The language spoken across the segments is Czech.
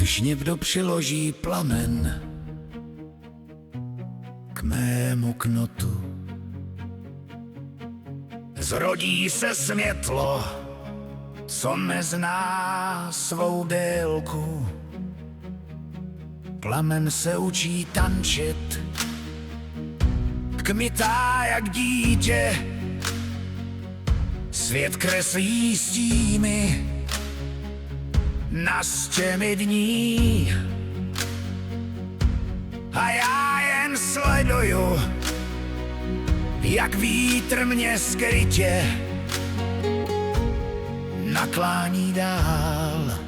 když někdo přiloží plamen k mému knotu. Zrodí se světlo, co nezná svou délku. Plamen se učí tančit, kmitá jak dítě. Svět kreslí stíny na stěny dní. A já jen sleduju, jak vítr mě skrytě naklání dál,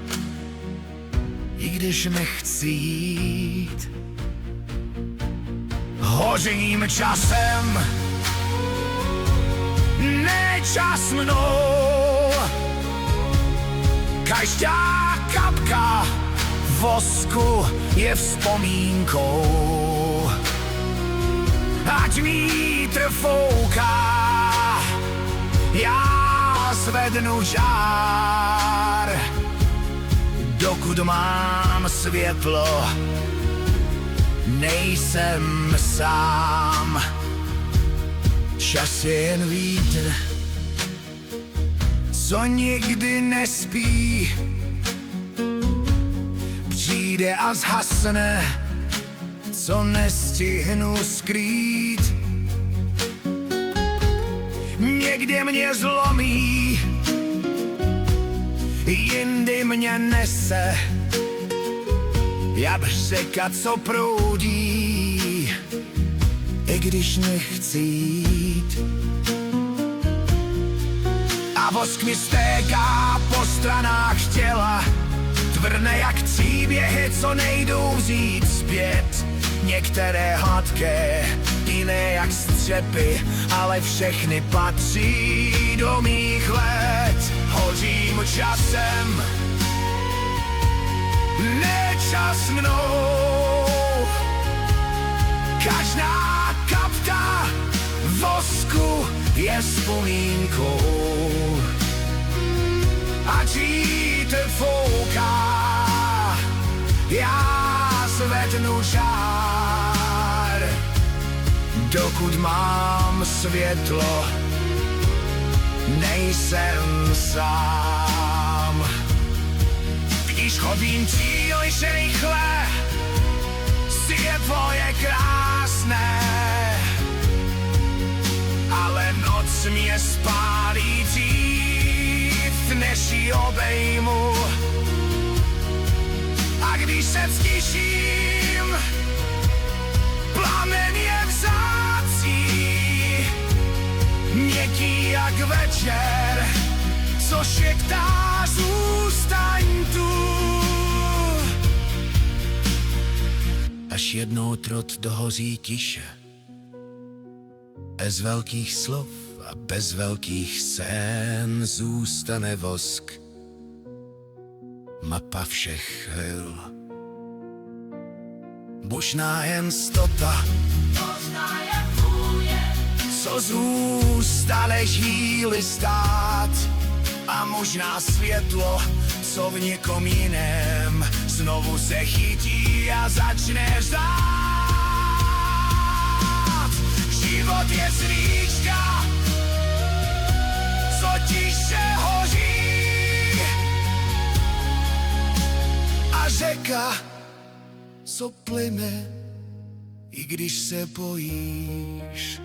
i když nechci jít. Hořím časem, ne čas mnou. Každá kapka vosku je vzpomínkou. Ať vítr fouká, já zvednu žár. Dokud mám světlo, nejsem sám. Čas je jen vítr, co nikdy nespí. Přijde a zhasne, co nestihnu skrýt. Někde mě zlomí, jindy mě nese, jak řeka, co proudí, i když nechci jít. A vosk mi stéká po stranách těla, tvrdne jak příběhy, co nejdou vzít zpět. Některé hladké, jiné jak střepy, ale všechny patří do mých let. Hořím časem, ne čas mnou. Každá kapka vosku je vzpomínkou. Ať vítr fouká, já zvednu žár. Dokud mám světlo, nejsem sám. Když chodím příliš rychle, světlo je krásné, ale noc mě spálí dřív, než ji obejmu. A když se stiším, plamen je vzácí, měkký jak večer, co šektá zůstaň tu. Až jednou trot dohoří tiše, bez velkých slov a bez velkých scén zůstane vosk, mapa všech hil. Možná jen stota, Možná je vůje, co zůstane žíly stát, a možná světlo, co v někom jiném znovu se chytí a začne řát. Život je svíčka, co tiše hoří, a řeka, co plyne, i když se bojíš.